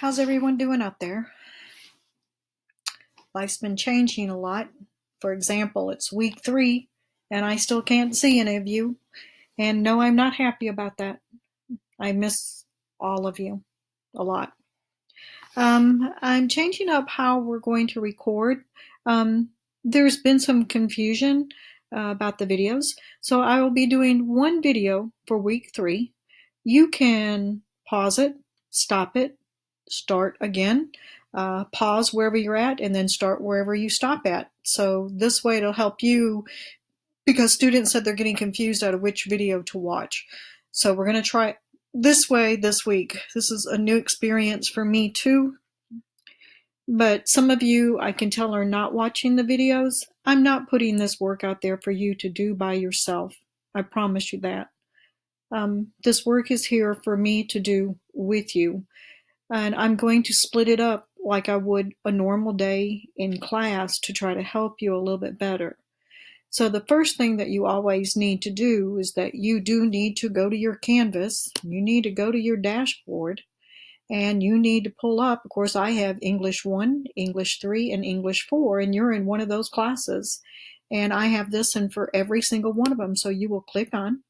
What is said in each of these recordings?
How's everyone doing out there? Life's been changing a lot. For example, it's week 3 and I still can't see any of you. And no, I'm not happy about that. I miss all of you a lot. I'm changing up how we're going to record. There's been some confusion about the videos. So I will be doing one video for week 3. You can pause it, stop it, start again, pause wherever you're at, and then start wherever you stop at. So this way it'll help you, because students said they're getting confused out of which video to watch. So we're going to try this way this week. This is a new experience for me too. But some of you, I can tell, are not watching the videos. I'm not putting this work out there for you to do by yourself. I promise you that. This work is here for me to do with you. And I'm going to split it up like I would a normal day in class to try to help you a little bit better. So the first thing that you always need to do is that you do need to go to your Canvas. You need to go to your dashboard. And you need to pull up, of course, I have English 1, English 3, and English 4, and you're in one of those classes. And I have this in for every single one of them. So you will click on,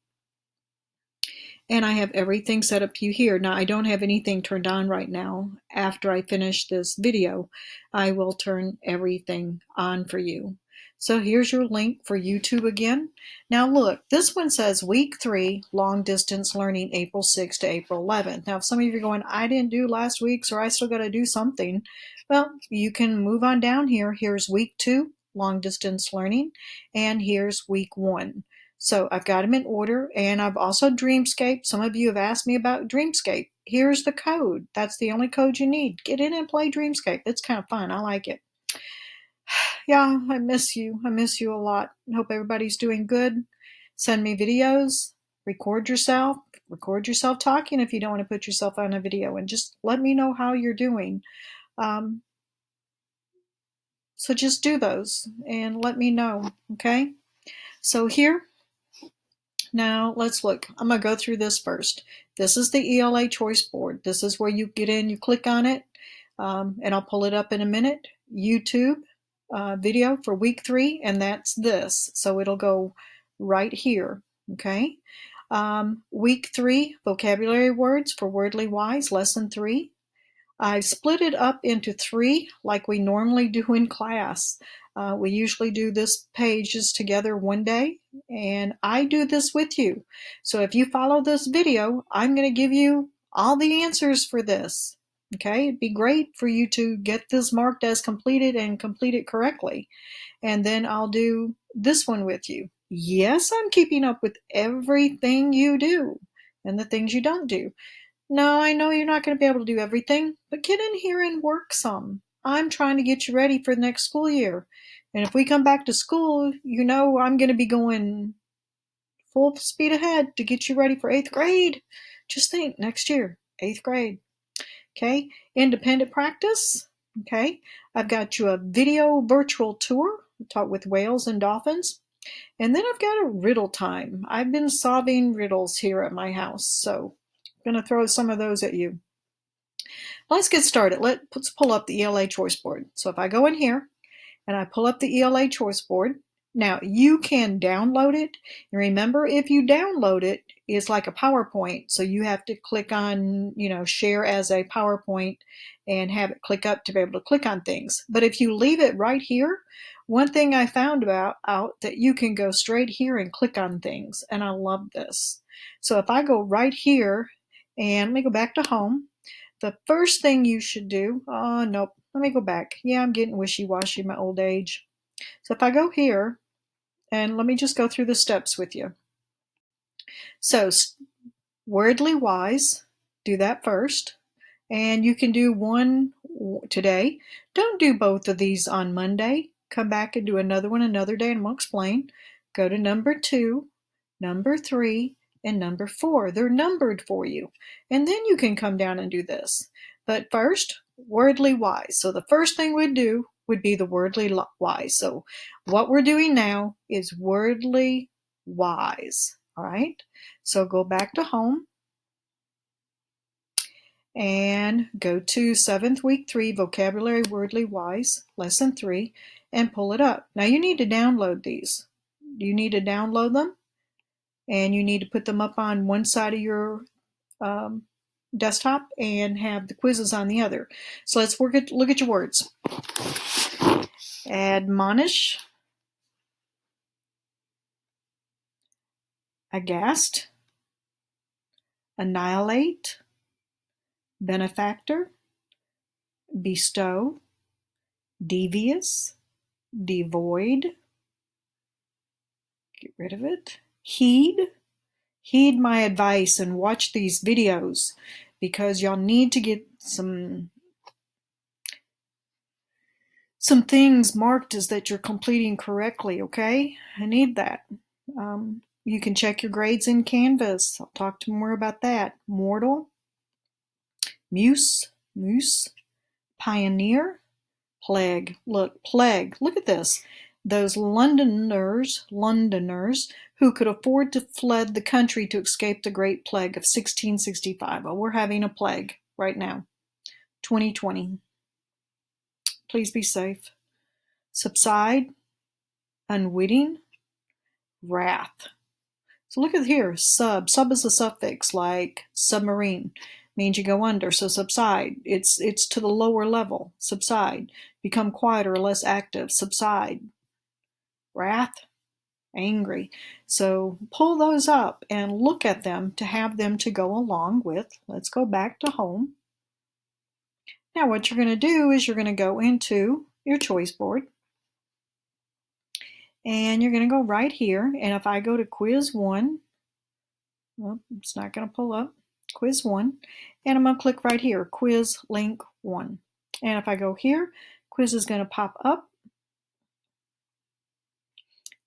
and I have everything set up for you here. Now, I don't have anything turned on right now. After I finish this video, I will turn everything on for you. So here's your link for YouTube again. Now look, this one says week 3, long distance learning, April 6th to April 11th. Now if some of you are going, I didn't do last week's, or I still got to do something. Well, you can move on down here. Here's week 2, long distance learning, and here's week 1. So I've got them in order, and I've also Dreamscape. Some of you have asked me about Dreamscape. Here's the code. That's the only code you need. Get in and play Dreamscape. It's kind of fun. I like it. Yeah, I miss you. I miss you a lot. I hope everybody's doing good. Send me videos. Record yourself. Record yourself talking if you don't want to put yourself on a video, and just let me know how you're doing. So just do those and let me know, okay? So here, now let's look. I'm going to go through this first. This is the ELA choice board. This is where you get in, you click on it, and I'll pull it up in a minute. YouTube video for week 3, and that's this. So it'll go right here, okay? Week 3, vocabulary words for Wordly Wise, lesson 3. I've split it up into 3 like we normally do in class. We usually do this pages together one day, and I do this with you. So if you follow this video, I'm going to give you all the answers for this. Okay, it'd be great for you to get this marked as completed and complete it correctly. And then I'll do this one with you. Yes, I'm keeping up with everything you do and the things you don't do. No, I know you're not going to be able to do everything, but get in here and work some. I'm trying to get you ready for the next school year. And if we come back to school, you know I'm going to be going full speed ahead to get you ready for 8th grade. Just think, next year, 8th grade. Okay, independent practice. Okay, I've got you a video virtual tour, talk with whales and dolphins. And then I've got a riddle time. I've been solving riddles here at my house, so I'm going to throw some of those at you. Let's get started. Let's pull up the ELA choice board. So if I go in here and I pull up the ELA choice board, now you can download it. And remember, if you download it, it's like a PowerPoint. So you have to click on, share as a PowerPoint and have it click up to be able to click on things. But if you leave it right here, one thing I found out that you can go straight here and click on things. And I love this. So if I go right here and let me go back to home, the first thing you should do, oh, nope, let me go back. Yeah, I'm getting wishy-washy in my old age. So if I go here, and let me just go through the steps with you. So, Wordly Wise, do that first. And you can do one today. Don't do both of these on Monday. Come back and do another one another day, and I'm going to explain. Go to number 2, number 3, and number 4. They're numbered for you. And then you can come down and do this. But first, Wordly Wise. So the first thing we'd do would be the Wordly Wise. So what we're doing now is Wordly Wise. All right? So go back to home. and go to 7th week 3, Vocabulary Wordly Wise, Lesson 3, and pull it up. Now you need to download these. You need to download them, and you need to put them up on one side of your desktop and have the quizzes on the other. So let's look at your words. Admonish, aghast, annihilate, benefactor, bestow, devious, devoid, get rid of it, heed my advice and watch these videos, because y'all need to get some things marked as that you're completing correctly, okay? I need that. You can check your grades in Canvas. I'll talk more about that. Mortal, moose, pioneer, plague. Look, plague. Look at this. Those Londoners who could afford to fled the country to escape the Great Plague of 1665. Well, we're having a plague right now, 2020. Please be safe. Subside, unwitting, wrath. So look at here, sub is a suffix like submarine, means you go under, so subside. It's to the lower level, subside. Become quieter, less active, subside. Wrath, angry. So pull those up and look at them to have them to go along with. Let's go back to home. Now what you're going to do is you're going to go into your choice board, and you're going to go right here, and if I go to quiz 1, well, it's not going to pull up, quiz 1, and I'm going to click right here, quiz link 1. And if I go here, quiz is going to pop up,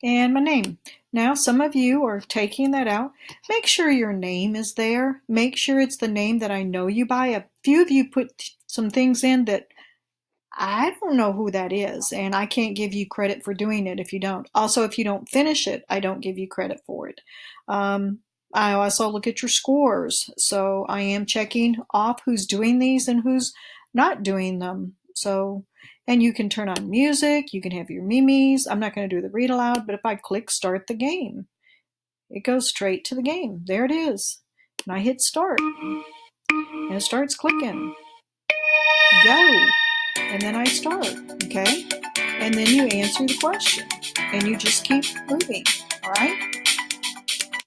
and my name. Now some of you are taking that out. Make sure your name is there. Make sure it's the name that I know you by. A few of you put some things in that I don't know who that is, and I can't give you credit for doing it if you don't. Also, if you don't finish it, I don't give you credit for it. I also look at your scores, so I am checking off who's doing these and who's not doing them. So, and you can turn on music, you can have your memes. I'm not going to do the read aloud, but if I click start the game, it goes straight to the game. There it is. And I hit start, and it starts clicking. Go. And then I start, okay? And then you answer the question, and you just keep moving, all right?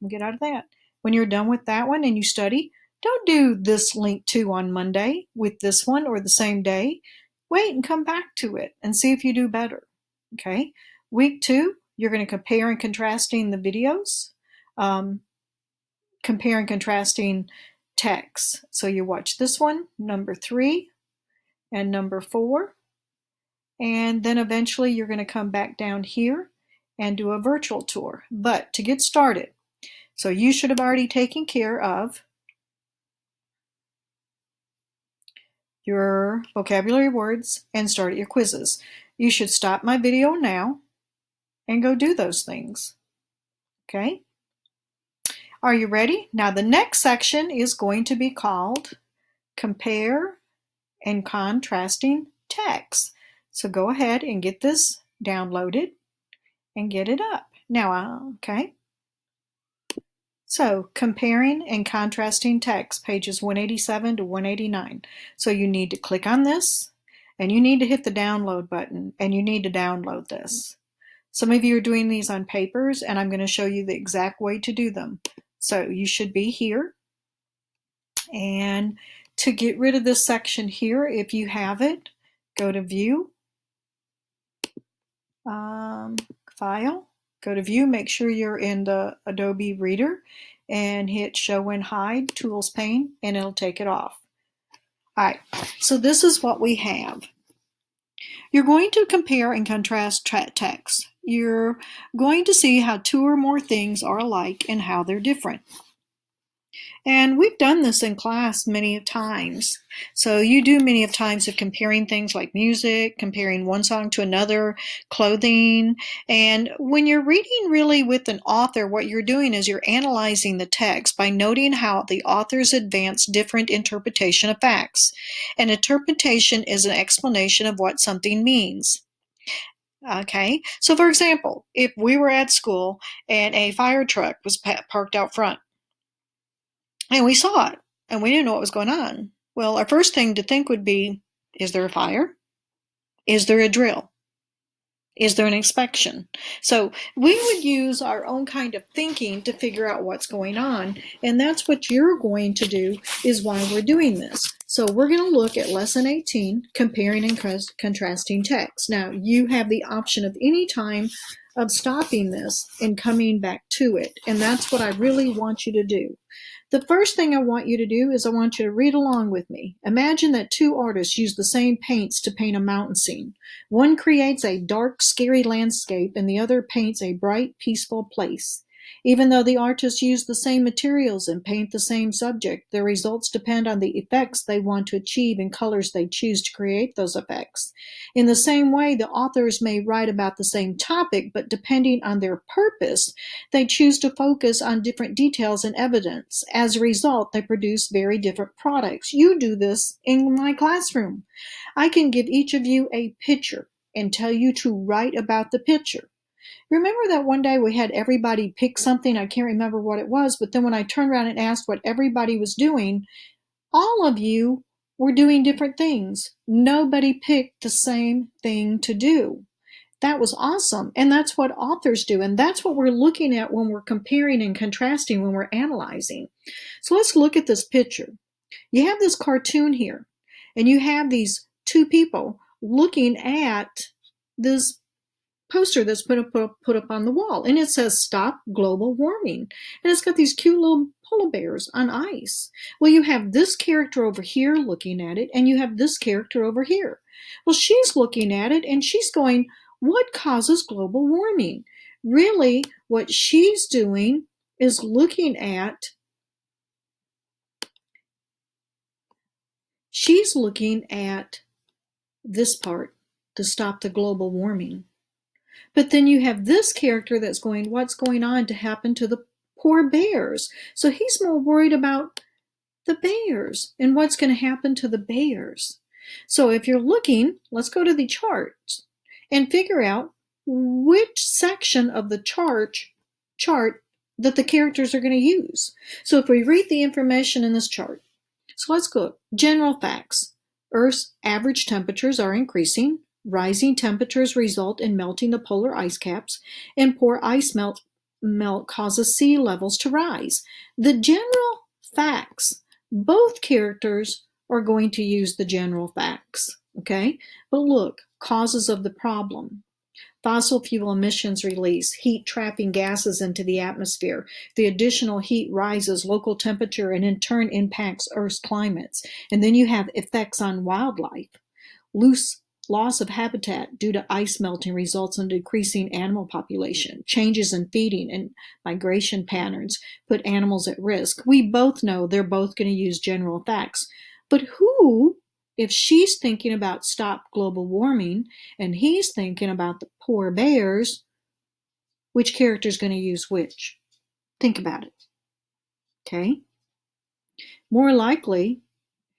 Get out of that. When you're done with that one and you study, don't do this link 2 on Monday with this one or the same day. Wait and come back to it and see if you do better, okay? Week 2, you're going to compare and contrasting the videos, compare and contrasting texts. So you watch this one, number 3 and number 4, and then eventually you're going to come back down here and do a virtual tour. But to get started, so you should have already taken care of your vocabulary words and started your quizzes. You should stop my video now and go do those things. Okay? Are you ready? Now the next section is going to be called Compare and Contrasting Text. So go ahead and get this downloaded and get it up. Now, okay. So, comparing and contrasting text, pages 187 to 189. So you need to click on this, and you need to hit the download button, and you need to download this. Some of you are doing these on papers, and I'm going to show you the exact way to do them. So you should be here. And to get rid of this section here, if you have it, go to View, File, go to View, make sure you're in the Adobe Reader, and hit Show and Hide, Tools pane, and it'll take it off. All right, so this is what we have. You're going to compare and contrast text. You're going to see how 2 or more things are alike and how they're different. And we've done this in class many of times. So you do many of times of comparing things like music, comparing one song to another, clothing. And when you're reading really with an author, what you're doing is you're analyzing the text by noting how the authors advance different interpretation of facts. An interpretation is an explanation of what something means. Okay, so for example, if we were at school and a fire truck was parked out front, and we saw it, and we didn't know what was going on. Well, our first thing to think would be, is there a fire? Is there a drill? Is there an inspection? So we would use our own kind of thinking to figure out what's going on. And that's what you're going to do is why we're doing this. So we're going to look at Lesson 18, Comparing and Contrasting Text. Now, you have the option of any time of stopping this and coming back to it. And that's what I really want you to do. The first thing I want you to do is I want you to read along with me. Imagine that two artists use the same paints to paint a mountain scene. One creates a dark, scary landscape, and the other paints a bright, peaceful place. Even though the artists use the same materials and paint the same subject, their results depend on the effects they want to achieve and colors they choose to create those effects. In the same way, the authors may write about the same topic, but depending on their purpose, they choose to focus on different details and evidence. As a result, they produce very different products. You do this in my classroom. I can give each of you a picture and tell you to write about the picture. Remember that one day we had everybody pick something? I can't remember what it was, but then when I turned around and asked what everybody was doing, all of you were doing different things. Nobody picked the same thing to do. That was awesome. And that's what authors do. And that's what we're looking at when we're comparing and contrasting, when we're analyzing. So let's look at this picture. You have this cartoon here, and you have these two people looking at this poster that's put up on the wall, and it says Stop Global Warming, and it's got these cute little polar bears on ice. Well, you have this character over here looking at it, and you have this character over here. Well, she's looking at it and she's going, what causes global warming? Really, what she's doing is looking at this part to stop the global warming. But then you have this character that's going, what's going on to happen to the poor bears? So he's more worried about the bears and what's going to happen to the bears. So if you're looking, let's go to the charts and figure out which section of the chart that the characters are going to use. So if we read the information in this chart, so let's go. General facts. Earth's average temperatures are increasing. Rising temperatures result in melting the polar ice caps, and poor ice melt causes sea levels to rise. The general facts. Both characters are going to use the general facts, okay? But look, causes of the problem. Fossil fuel emissions release heat trapping gases into the atmosphere. The additional heat rises local temperature and in turn impacts Earth's climates. And then you have effects on wildlife. Loss of habitat due to ice melting results in decreasing animal population. Changes in feeding and migration patterns put animals at risk. We both know they're both going to use general facts. But who, if she's thinking about stop global warming and he's thinking about the poor bears, which character is going to use which? Think about it. Okay? More likely,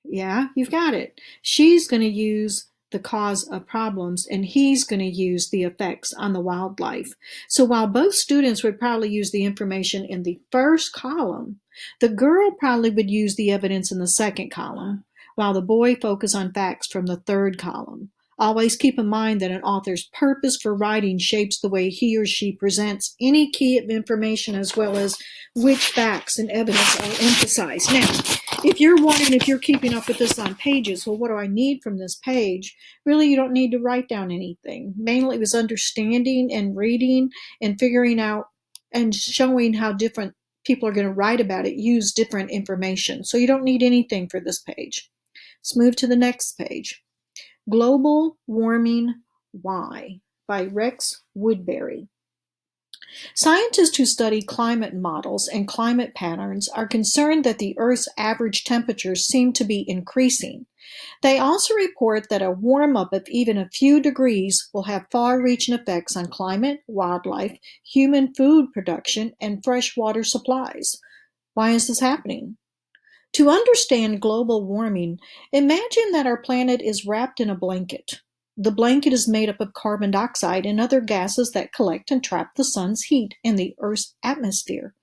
yeah, you've got it. She's going to use the cause of problems, and he's going to use the effects on the wildlife. So while both students would probably use the information in the first column, the girl probably would use the evidence in the second column, while the boy focused on facts from the third column. Always keep in mind that an author's purpose for writing shapes the way he or she presents any key of information as well as which facts and evidence are emphasized. Now, if you're wondering if you're keeping up with this on pages, well, what do I need from this page? Really, you don't need to write down anything. Mainly it was understanding and reading and figuring out and showing how different people are going to write about it, use different information. So you don't need anything for this page. Let's move to the next page. Global Warming Why by Rex Woodbury. Scientists who study climate models and climate patterns are concerned that the Earth's average temperatures seem to be increasing. They also report that a warm-up of even a few degrees will have far-reaching effects on climate, wildlife, human food production, and freshwater supplies. Why is this happening? To understand global warming, imagine that our planet is wrapped in a blanket. The blanket is made up of carbon dioxide and other gases that collect and trap the sun's heat in the Earth's atmosphere.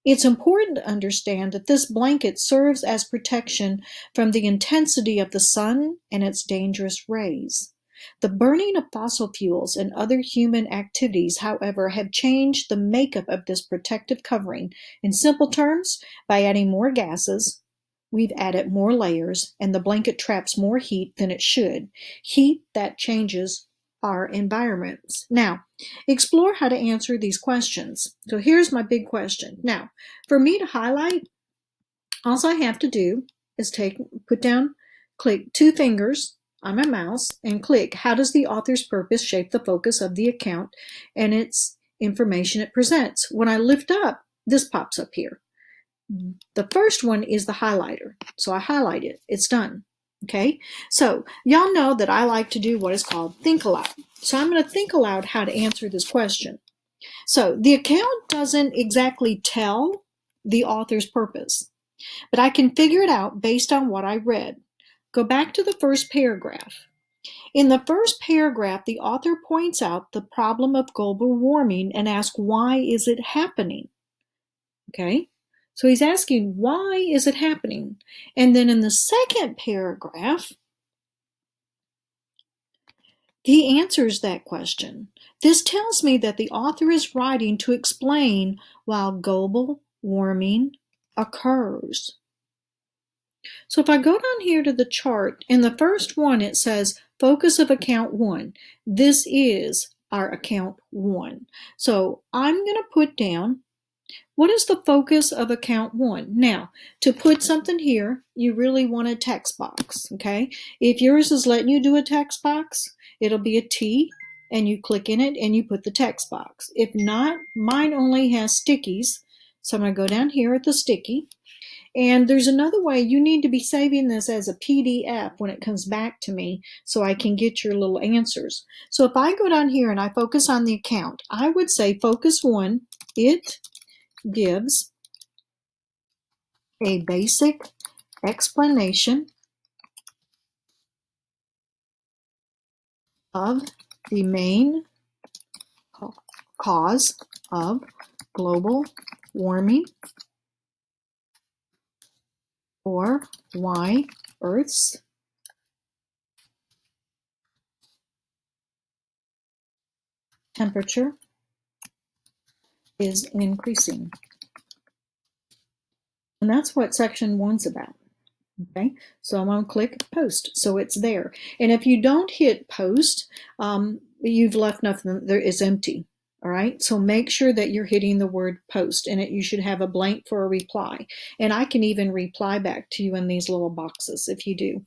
It's important to understand that this blanket serves as protection from the intensity of the sun and its dangerous rays. The burning of fossil fuels and other human activities, however, have changed the makeup of this protective covering. In simple terms, by adding more gases, we've added more layers, and the blanket traps more heat than it should, heat that changes our environments. Now, explore how to answer these questions. So here's my big question. Now, for me to highlight, all I have to do is click 2 fingers on my mouse and click how does the author's purpose shape the focus of the account and its information it presents. When I lift up, this pops up here. The first one is the highlighter. So I highlight it. It's done. Okay, so y'all know that I like to do what is called think aloud. So I'm going to think aloud how to answer this question. So the account doesn't exactly tell the author's purpose, but I can figure it out based on what I read. Go back to the first paragraph. In the first paragraph, the author points out the problem of global warming and asks, why is it happening? Okay. So he's asking, why is it happening? And then in the second paragraph, he answers that question. This tells me that the author is writing to explain why global warming occurs. So if I go down here to the chart, in the first one it says focus of account 1. This is our account 1. So I'm going to put down what is the focus of account 1? Now, to put something here, you really want a text box, okay? If yours is letting you do a text box, it'll be a T, and you click in it and you put the text box. If not, mine only has stickies, so I'm going to go down here at the sticky. And there's another way. You need to be saving this as a PDF when it comes back to me so I can get your little answers. So if I go down here and I focus on the account, I would say focus 1, it gives a basic explanation of the main cause of global warming, or why Earth's temperature is increasing. And that's what section 1's about. Okay, so I'm going to click post, so it's there. And if you don't hit post, you've left nothing, there is empty. All right, so make sure that you're hitting the word post, and you should have a blank for a reply. And I can even reply back to you in these little boxes if you do.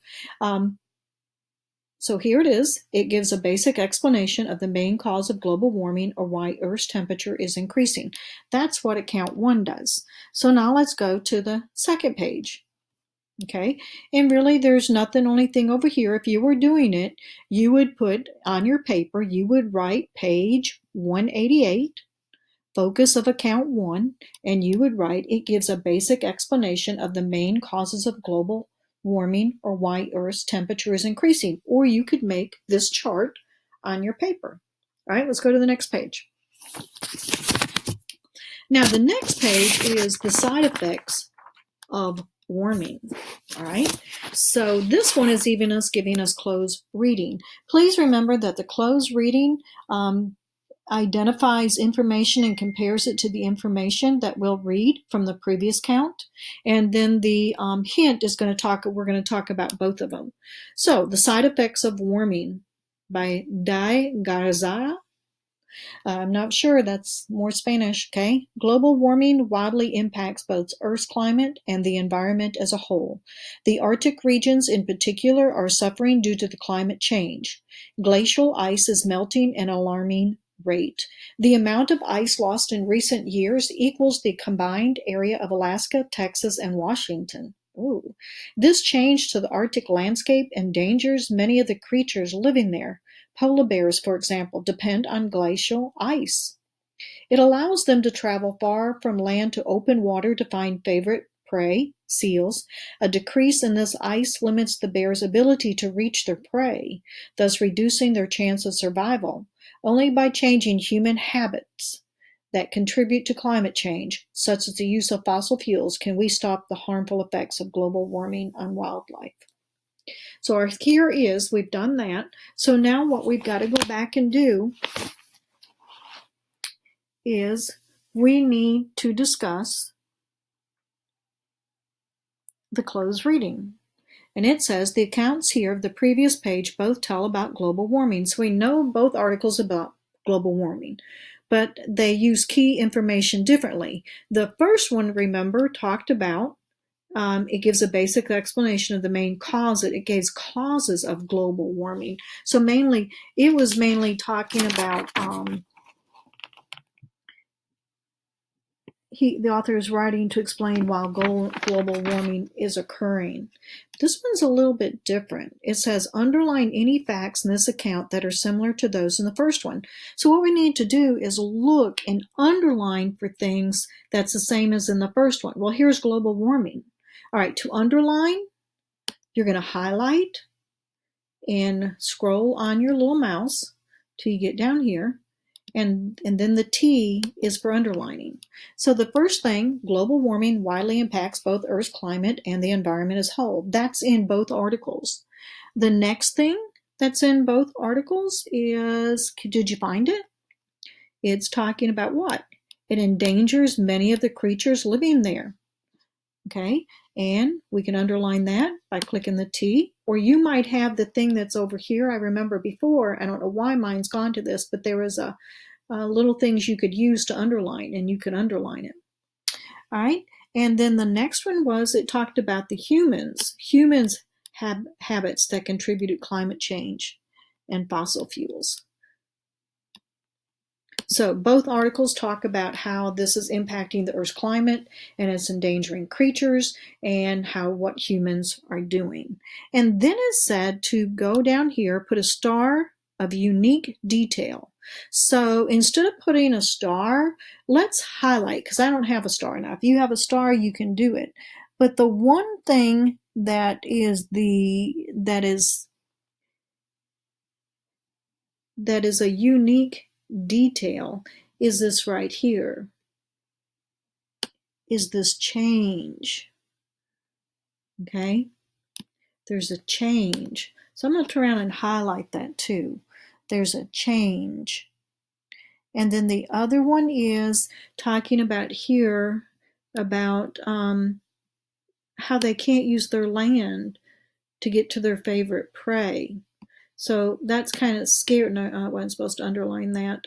So here it is. It gives a basic explanation of the main cause of global warming, or why Earth's temperature is increasing. That's what account 1 does. So now let's go to the second page. Okay, and really there's nothing, only thing over here, if you were doing it, you would put on your paper, you would write page 188, focus of account 1, and you would write, it gives a basic explanation of the main causes of global warming, or why Earth's temperature is increasing. Or you could make this chart on your paper. All right, let's go to the next page. Now the next page is the side effects of warming. All right, so this one is even giving us closed reading. Please remember that the closed reading identifies information and compares it to the information that we'll read from the previous count, and then the hint is going to talk. We're going to talk about both of them. So the side effects of warming by Di Garza. I'm not sure, that's more Spanish, okay? Global warming widely impacts both Earth's climate and the environment as a whole. The Arctic regions in particular are suffering due to the climate change. Glacial ice is melting at an alarming rate. The amount of ice lost in recent years equals the combined area of Alaska, Texas, and Washington. Ooh. This change to the Arctic landscape endangers many of the creatures living there. Polar bears, for example, depend on glacial ice. It allows them to travel far from land to open water to find favorite prey, seals. A decrease in this ice limits the bear's ability to reach their prey, thus reducing their chance of survival. Only by changing human habits that contribute to climate change, such as the use of fossil fuels, can we stop the harmful effects of global warming on wildlife. So our here is, we've done that. So now what we've got to go back and do is we need to discuss the closed reading. And it says the accounts here of the previous page both tell about global warming. So we know both articles about global warming, but they use key information differently. The first one, remember, talked about, it gives a basic explanation of the main cause. It gives causes of global warming. So mainly, it was mainly talking about the author is writing to explain why global warming is occurring. This one's a little bit different. It says, underline any facts in this account that are similar to those in the first one. So what we need to do is look and underline for things that's the same as in the first one. Well, here's global warming. All right, to underline, you're going to highlight and scroll on your little mouse till you get down here. And then the T is for underlining. So the first thing, global warming widely impacts both Earth's climate and the environment as a whole. That's in both articles. The next thing that's in both articles is, did you find it? It's talking about what? It endangers many of the creatures living there. Okay, and we can underline that by clicking the T, or you might have the thing that's over here. I remember before, I don't know why mine's gone to this, but there was a little things you could use to underline, and you could underline it. All right, and then the next one was, it talked about the humans. Humans have habits that contribute to climate change and fossil fuels. So both articles talk about how this is impacting the Earth's climate and it's endangering creatures and what humans are doing. And then it's said to go down here, put a star of unique detail. So instead of putting a star, let's highlight, because I don't have a star now. If you have a star, you can do it. But the one thing that is a unique detail is this right here, is this change. Okay, there's a change. So I'm going to turn around and highlight that too. There's a change. And then the other one is talking about here about how they can't use their land to get to their favorite prey. So that's kind of scary. No, I wasn't supposed to underline that.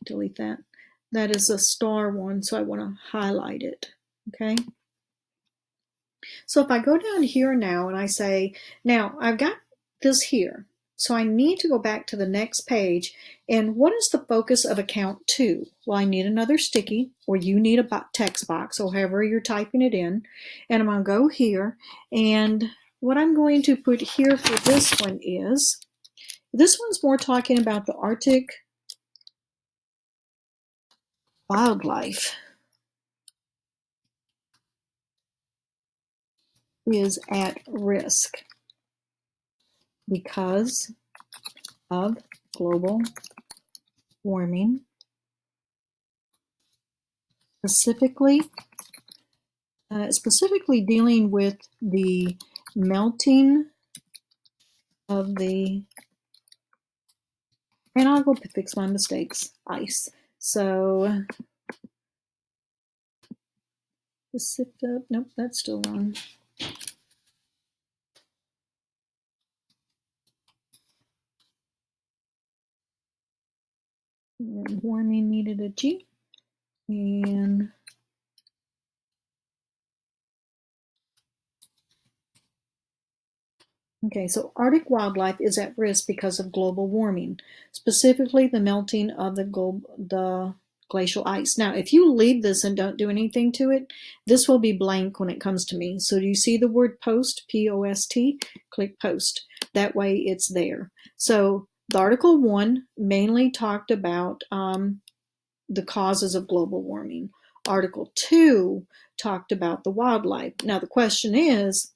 Delete that. That is a star one, so I want to highlight it. Okay. So if I go down here now and I say, now I've got this here, so I need to go back to the next page. And what is the focus of account 2? Well, I need another sticky, or you need a text box, or however you're typing it in. And I'm going to go here, and what I'm going to put here for this one is, this one's more talking about the Arctic wildlife is at risk because of global warming, specifically dealing with the melting of the, and I'll go fix my mistakes, ice. So, nope, that's still wrong. Warming needed a G, and Okay, so Arctic wildlife is at risk because of global warming, specifically the melting of the glacial ice. Now, if you leave this and don't do anything to it, this will be blank when it comes to me. So do you see the word post, P-O-S-T? Click post. That way it's there. So the Article 1 mainly talked about the causes of global warming. Article 2 talked about the wildlife. Now the question is,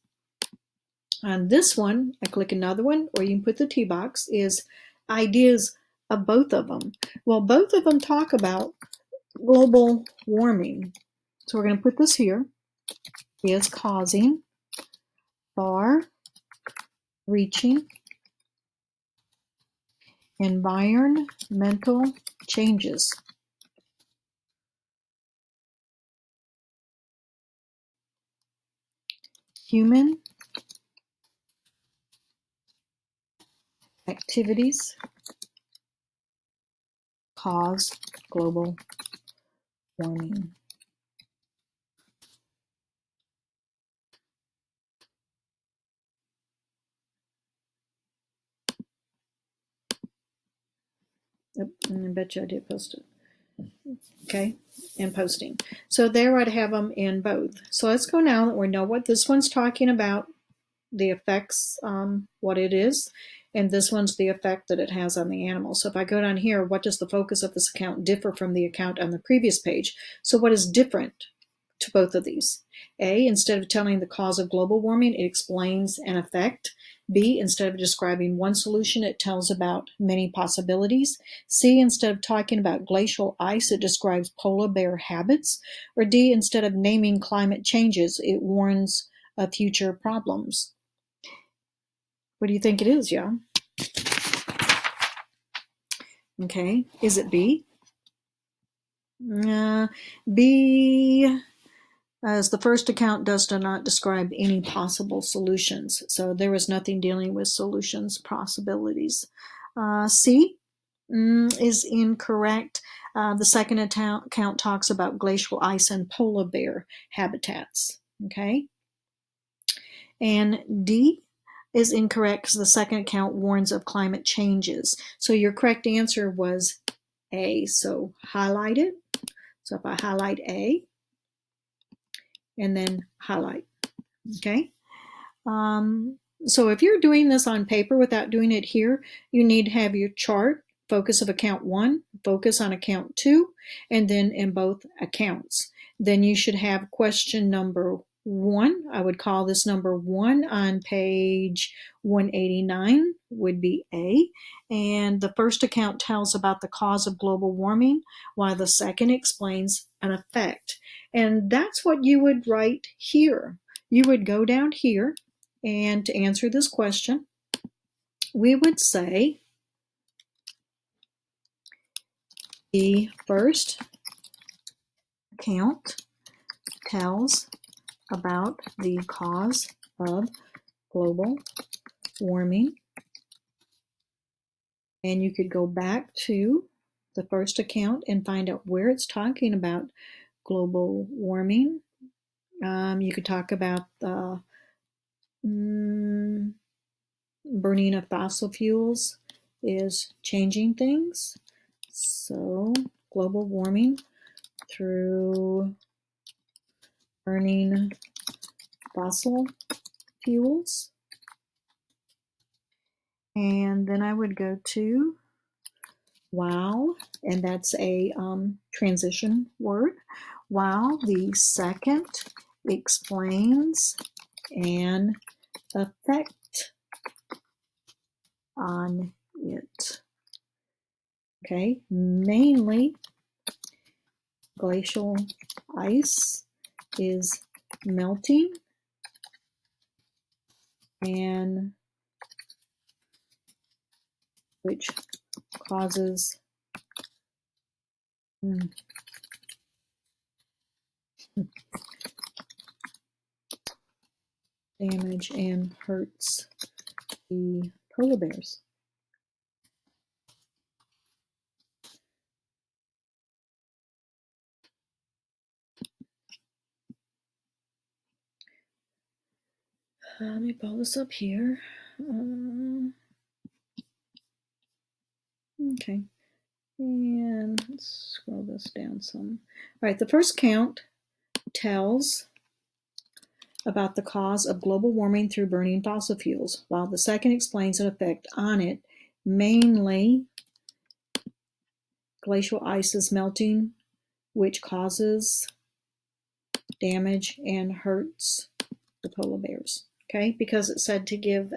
on this one, I click another one, or you can put the T box, is ideas of both of them. Well, both of them talk about global warming. So we're going to put this here, is causing far-reaching environmental changes. Human activities cause global warming. Yep, and I bet you I did post it. Okay, and posting. So there I'd have them in both. So let's go now that we know what this one's talking about, the effects, what it is, and this one's the effect that it has on the animal. So if I go down here, what does the focus of this account differ from the account on the previous page? So what is different to both of these? A, instead of telling the cause of global warming, it explains an effect. B, instead of describing one solution, it tells about many possibilities. C, instead of talking about glacial ice, it describes polar bear habits. Or D, instead of naming climate changes, it warns of future problems. What do you think it is, yeah? Okay, is it B? B, as the first account does not describe any possible solutions. So there was nothing dealing with solutions, possibilities. C is incorrect. The second account talks about glacial ice and polar bear habitats. Okay. And D is incorrect because the second account warns of climate changes. So your correct answer was A. So highlight it. So if I highlight A and then highlight, okay? So if you're doing this on paper without doing it here, you need to have your chart, focus of account 1, focus on account 2, and then in both accounts. Then you should have question number 1. I would call this number 1 on page 189 would be A. And the first account tells about the cause of global warming, while the second explains an effect. And that's what you would write here. You would go down here, and to answer this question, we would say the first account tells about the cause of global warming. And you could go back to the first account and find out where it's talking about global warming. You could talk about the burning of fossil fuels is changing things. So global warming through burning fossil fuels. And then I would go to while, and that's a transition word, while the second explains an effect on it. Okay, mainly glacial ice is melting and which causes damage and hurts the polar bears. Let me pull this up here. Okay, and let's scroll this down some. All right, the first count tells about the cause of global warming through burning fossil fuels, while the second explains an effect on it, mainly glacial ice is melting, which causes damage and hurts the polar bears. Okay, because it said to give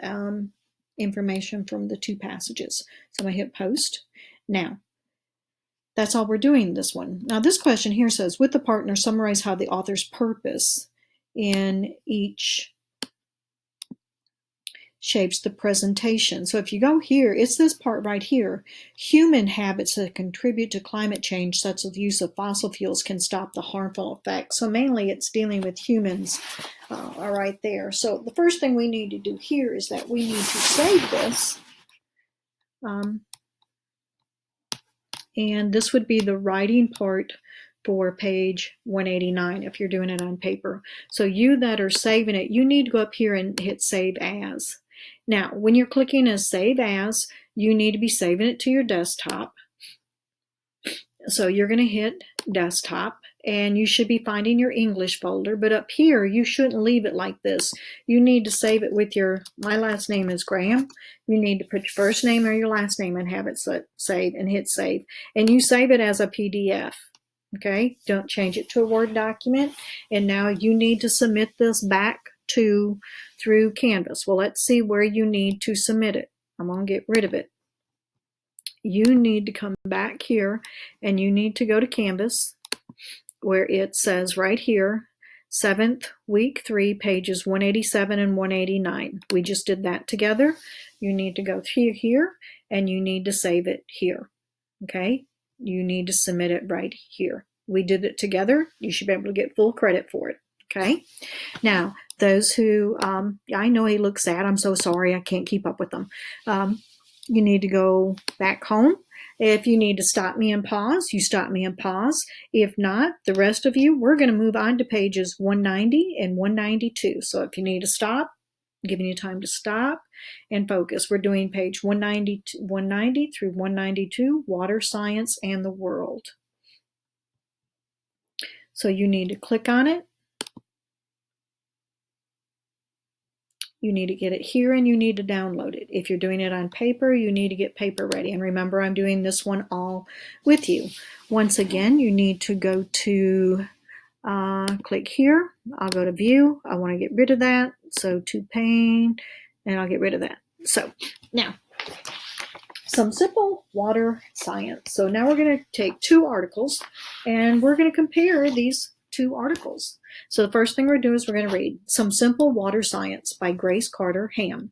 information from the two passages. So I'm going to hit post. Now, that's all we're doing this one. Now, this question here says, with the partner, summarize how the author's purpose in each shapes the presentation. So if you go here, it's this part right here. Human habits that contribute to climate change, such as the use of fossil fuels, can stop the harmful effects. So mainly it's dealing with humans are right there. So the first thing we need to do here is that we need to save this. And this would be the writing part for page 189 if you're doing it on paper. So you that are saving it, you need to go up here and hit Save As. Now, when you're clicking as Save As, you need to be saving it to your desktop. So you're going to hit Desktop, and you should be finding your English folder. But up here, you shouldn't leave it like this. You need to save it with my last name is Graham. You need to put your first name or your last name and have it save and hit Save. And you save it as a PDF. Okay, don't change it to a Word document. And now you need to submit this back through Canvas. Well, let's see where you need to submit it. I'm going to get rid of it. You need to come back here and you need to go to Canvas where it says right here, 7th week 3, pages 187 and 189. We just did that together. You need to go through here and you need to save it here. Okay, you need to submit it right here. We did it together. You should be able to get full credit for it. Okay, now those who, I know he looks sad. I'm so sorry. I can't keep up with them. You need to go back home. If you need to stop me and pause, you stop me and pause. If not, the rest of you, we're going to move on to pages 190 and 192. So if you need to stop, I'm giving you time to stop and focus. We're doing page 190 through 192, Water, Science, and the World. So you need to click on it. You need to get it here and you need to download it. If you're doing it on paper, you need to get paper ready. And remember, I'm doing this one all with you. Once again, you need to go to, click here. I'll go to View. I want to get rid of that. So to Pane, and I'll get rid of that. So now, some simple water science. So now we're going to take two articles and we're going to compare these two articles. So the first thing we're doing is we're going to read Some Simple Water Science by Grace Carter Ham.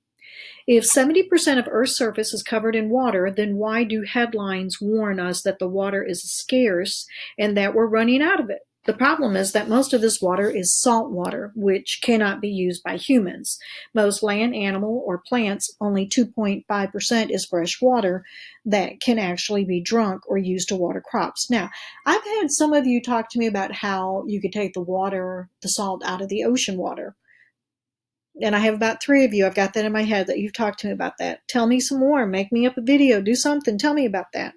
If 70% of Earth's surface is covered in water, then why do headlines warn us that the water is scarce and that we're running out of it? The problem is that most of this water is salt water, which cannot be used by humans. Most land, animal, or plants, only 2.5% is fresh water that can actually be drunk or used to water crops. Now, I've had some of you talk to me about how you could take the salt out of the ocean water. And I have about 3 of you, I've got that in my head, that you've talked to me about that. Tell me some more, make me up a video, do something, tell me about that.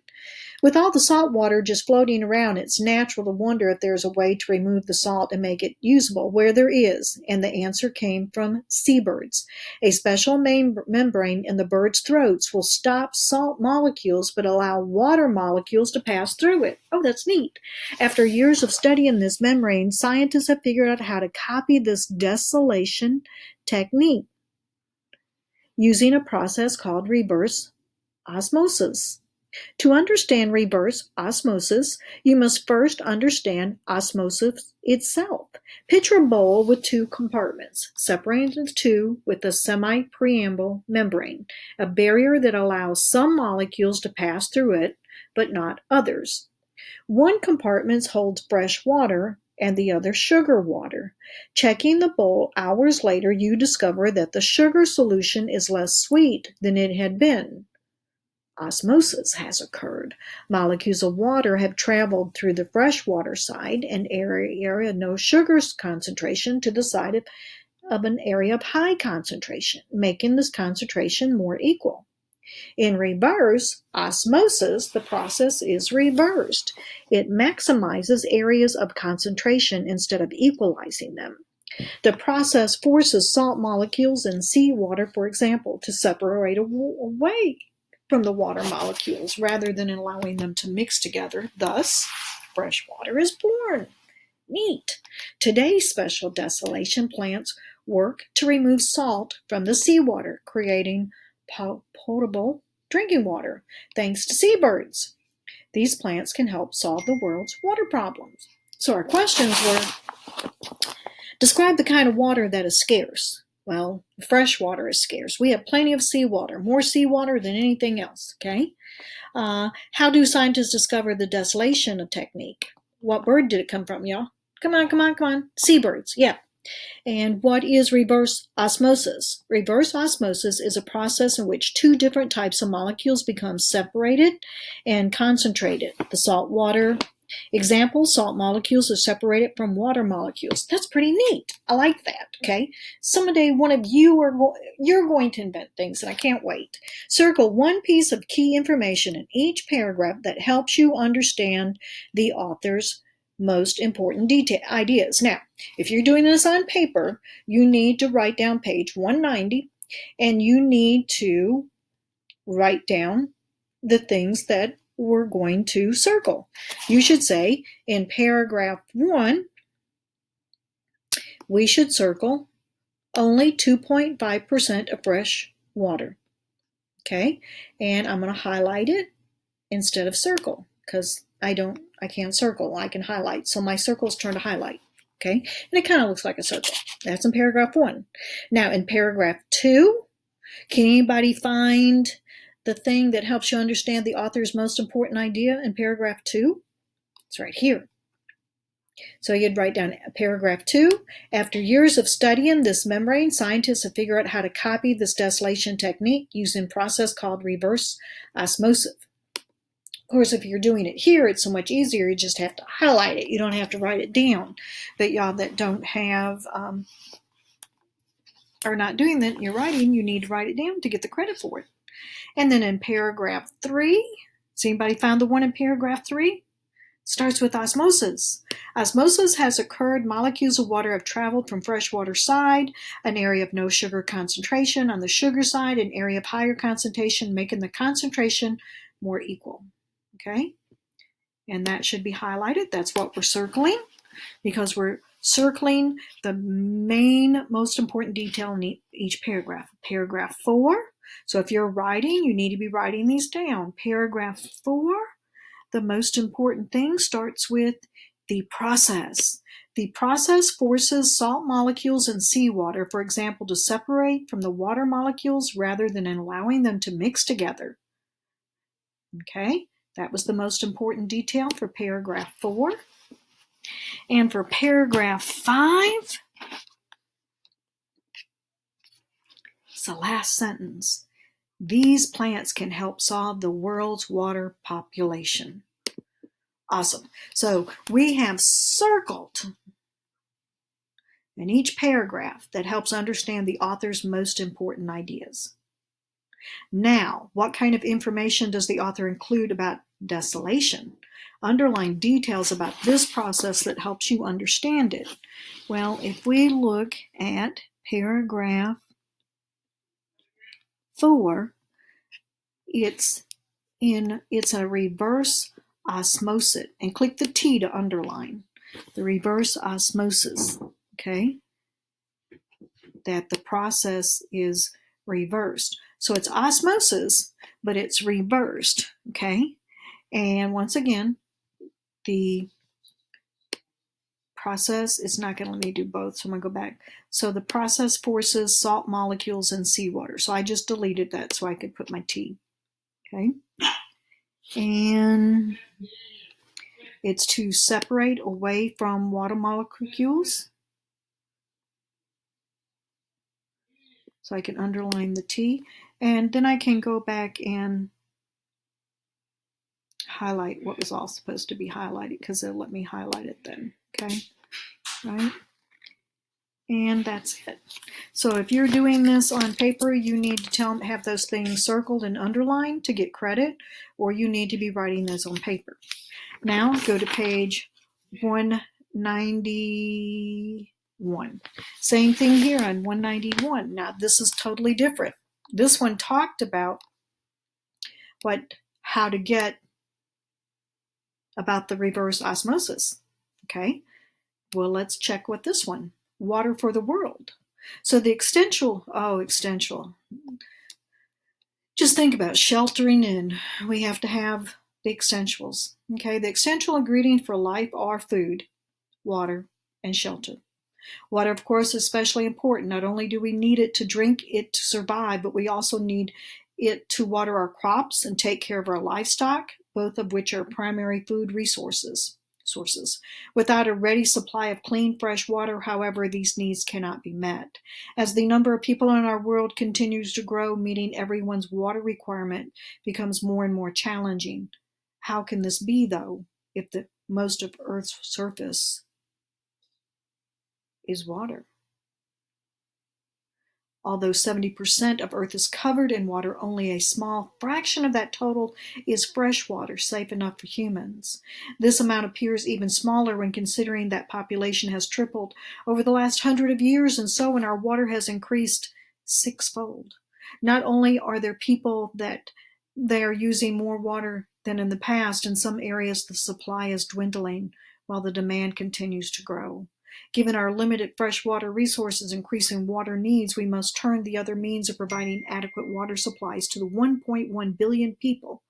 With all the salt water just floating around, it's natural to wonder if there's a way to remove the salt and make it usable, where there is, and the answer came from seabirds. A special membrane in the birds' throats will stop salt molecules but allow water molecules to pass through it. Oh, that's neat. After years of studying this membrane, scientists have figured out how to copy this desalination technique using a process called reverse osmosis. To understand reverse osmosis, you must first understand osmosis itself. Picture a bowl with 2 compartments, separated into 2 with a semi-permeable membrane, a barrier that allows some molecules to pass through it, but not others. One compartment holds fresh water and the other sugar water. Checking the bowl hours later, you discover that the sugar solution is less sweet than it had been. Osmosis has occurred. Molecules of water have traveled through the freshwater side and area no sugar concentration to the side of an area of high concentration, making this concentration more equal. In reverse osmosis, the process is reversed. It maximizes areas of concentration instead of equalizing them. The process forces salt molecules in seawater, for example, to separate away from the water molecules rather than allowing them to mix together. Thus, fresh water is born. Neat. Today's special desalination plants work to remove salt from the seawater, creating potable drinking water, thanks to seabirds. These plants can help solve the world's water problems. So our questions were, describe the kind of water that is scarce. Well, fresh water is scarce. We have plenty of seawater, more seawater than anything else, okay? How do scientists discover the desalination technique? What bird did it come from, y'all? Come on. Seabirds, yeah. And what is reverse osmosis? Reverse osmosis is a process in which two different types of molecules become separated and concentrated. The salt water example, salt molecules are separated from water molecules. That's pretty neat. I like that, okay? Someday one of you you're going to invent things, and I can't wait. Circle one piece of key information in each paragraph that helps you understand the author's most important ideas. Now, if you're doing this on paper, you need to write down page 190, and you need to write down the things that we're going to circle. You should say in paragraph 1, we should circle only 2.5% of fresh water. Okay, and I'm going to highlight it instead of circle because I can't circle. I can highlight. So my circles turn to highlight. Okay, and it kind of looks like a circle. That's in paragraph 1. Now in paragraph 2, can anybody find the thing that helps you understand the author's most important idea in paragraph 2? It's right here. So you'd write down paragraph 2. After years of studying this membrane, scientists have figured out how to copy this desalination technique using a process called reverse osmosis. Of course, if you're doing it here, it's so much easier. You just have to highlight it. You don't have to write it down. But y'all that don't have, are not doing that, you're writing, you need to write it down to get the credit for it. And then in paragraph 3, has anybody found the one in paragraph 3? Starts with osmosis. Osmosis has occurred. Molecules of water have traveled from freshwater side, an area of no sugar concentration, on the sugar side, an area of higher concentration, making the concentration more equal. Okay? And that should be highlighted. That's what we're circling because we're circling the main, most important detail in each paragraph. Paragraph 4. So if you're writing, you need to be writing these down. Paragraph 4. The most important thing starts with the process. The process forces salt molecules in seawater, for example, to separate from the water molecules rather than allowing them to mix together. Okay, that was the most important detail for paragraph 4. And for paragraph 5, it's the last sentence. These plants can help solve the world's water population. Awesome. So we have circled in each paragraph that helps understand the author's most important ideas. Now, what kind of information does the author include about desalination? Underline details about this process that helps you understand it. Well, if we look at paragraph 4, it's a reverse osmosis, and click the T to underline the reverse osmosis, okay? That the process is reversed. So it's osmosis, but it's reversed, okay? And once again, the process is not going to let me do both, so I'm going to go back. So the process forces salt molecules in seawater. So I just deleted that so I could put my T, okay? And it's to separate away from water molecules. So I can underline the T, and then I can go back and highlight what was all supposed to be highlighted because they'll let me highlight it then, okay? Right? And that's it. So if you're doing this on paper, you need to have those things circled and underlined to get credit, or you need to be writing those on paper. Now go to page 191. Same thing here on 191. Now this is totally different. This one talked about how to get about the reverse osmosis. Okay, well, let's check with this one. Water for the world. So the extensional, just think about sheltering in. We have to have the essentials. Okay, the essential ingredient for life are food, water, and shelter. Water, of course, is especially important. Not only do we need it to drink it to survive, but we also need it to water our crops and take care of our livestock, both of which are primary food sources. Without a ready supply of clean, fresh water, however, these needs cannot be met. As the number of people in our world continues to grow, meeting everyone's water requirement becomes more and more challenging. How can this be, though, if most of Earth's surface is water? Although 70% of Earth is covered in water, only a small fraction of that total is fresh water, safe enough for humans. This amount appears even smaller when considering that population has tripled over the last 100 of years, and so when our water has increased sixfold. Not only are there people that they are using more water than in the past, in some areas the supply is dwindling while the demand continues to grow. Given our limited freshwater resources, increasing water needs, we must turn the other means of providing adequate water supplies to the 1.1 billion people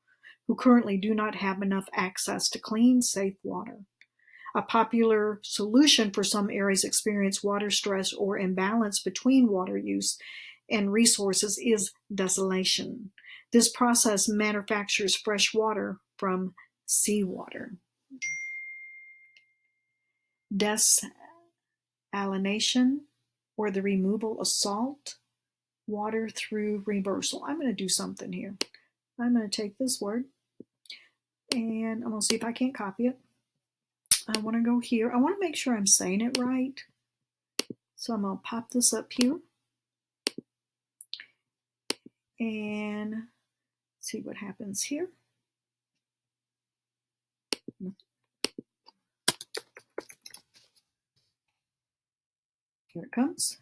who currently do not have enough access to clean, safe water. A popular solution for some areas experience water stress or imbalance between water use and resources is desalination. This process manufactures fresh water from seawater. Desalination, or the removal of salt water through reversal. I'm going to do something here. I'm going to take this word and I'm going to see if I can't copy it. I want to go here. I want to make sure I'm saying it right. So I'm going to pop this up here and see what happens here. Here it comes.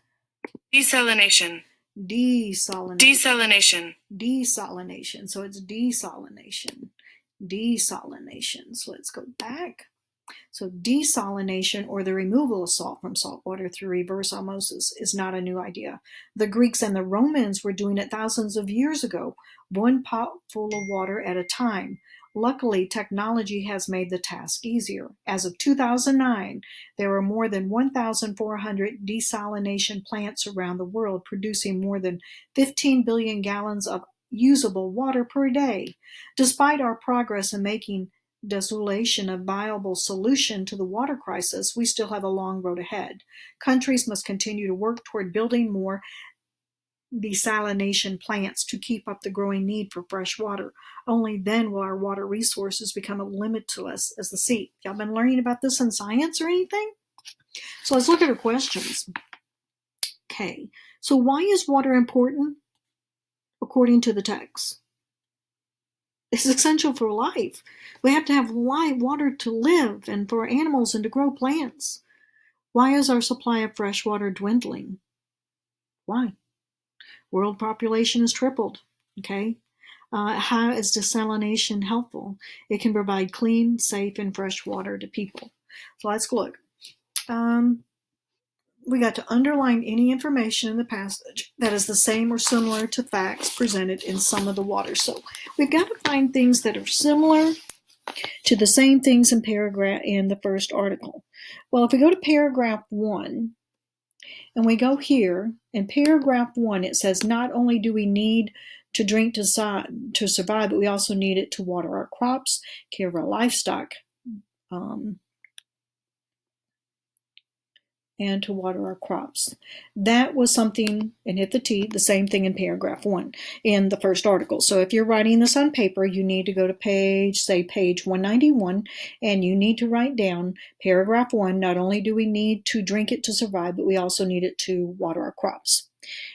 Desalination. Desalination. Desalination. Desalination. So it's desalination. Desalination. So let's go back. So desalination, or the removal of salt from salt water through reverse osmosis, is not a new idea. The Greeks and the Romans were doing it thousands of years ago, one pot full of water at a time. Luckily, technology has made the task easier. As of 2009, there were more than 1,400 desalination plants around the world, producing more than 15 billion gallons of usable water per day. Despite our progress in making desalination a viable solution to the water crisis, we still have a long road ahead. Countries must continue to work toward building more desalination plants to keep up the growing need for fresh water. Only then will our water resources become a limit to us as the sea. Y'all been learning about this in science or anything? So let's look at our questions. Okay, so why is water important according to the text? It's essential for life. We have to have water to live and for animals and to grow plants. Why is our supply of fresh water dwindling? Why? World population has tripled. Okay. How is desalination helpful? It can provide clean, safe, and fresh water to people. So let's look. We got to underline any information in the passage that is the same or similar to facts presented in some of the water. So we've got to find things that are similar to the same things in paragraph in the first article. Well, if we go to paragraph 1 and we go here, in paragraph 1 it says not only do we need to drink to survive, but we also need it to water our crops, care of our livestock, and to water our crops. That was something, and hit the T, the same thing in paragraph 1 in the first article. So if you're writing this on paper, you need to go to page 191, and you need to write down paragraph 1. Not only do we need to drink it to survive, but we also need it to water our crops.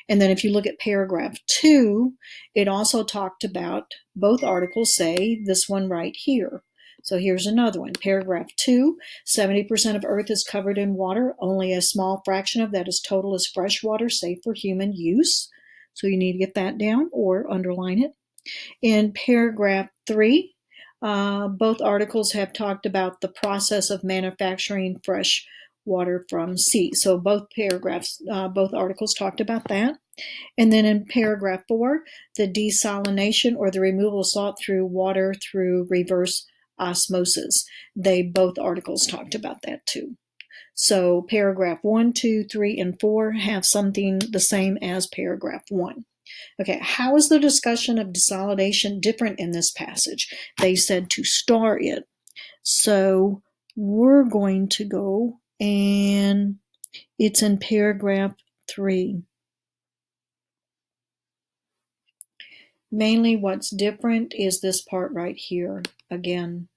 And then if you look at paragraph 2, it also talked about, both articles say this one right here. So here's another one. Paragraph 2, 70% of Earth is covered in water. Only a small fraction of that is total as fresh water, safe for human use. So you need to get that down or underline it. In paragraph 3, both articles have talked about the process of manufacturing fresh water from sea. So both articles talked about that. And then in paragraph 4, the desalination or the removal of salt through water through reverse osmosis. Both articles talked about that too. So paragraph 1, 2, 3, and 4 have something the same as paragraph 1. Okay, how is the discussion of desalination different in this passage? They said to star it. So we're going to go, and it's in paragraph 3. Mainly what's different is this part right here again.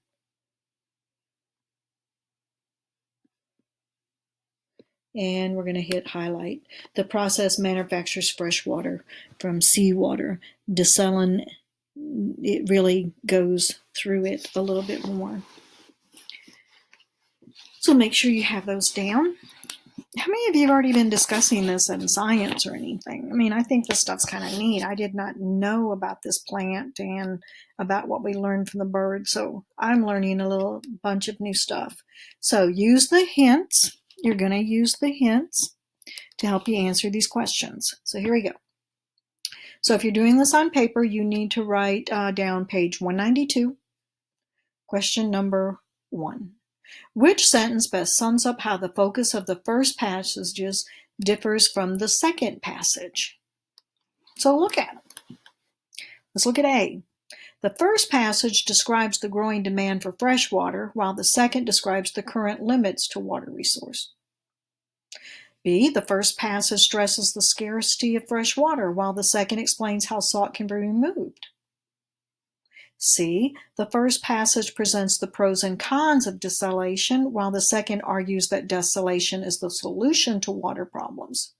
And we're going to hit highlight. The process manufactures fresh water from seawater. Desaline, it really goes through it a little bit more. So make sure you have those down. How many of you have already been discussing this in science or anything? I mean, I think this stuff's kind of neat. I did not know about this plant and about what we learned from the bird, so I'm learning a little bunch of new stuff. So use the hints. You're going to use the hints to help you answer these questions. So here we go. So if you're doing this on paper, you need to write down page 192, question number 1. Which sentence best sums up how the focus of the first passages differs from the second passage? So look at it. Let's look at A. The first passage describes the growing demand for fresh water, while the second describes the current limits to water resource. B. The first passage stresses the scarcity of fresh water, while the second explains how salt can be removed. C. The first passage presents the pros and cons of desalination, while the second argues that desalination is the solution to water problems.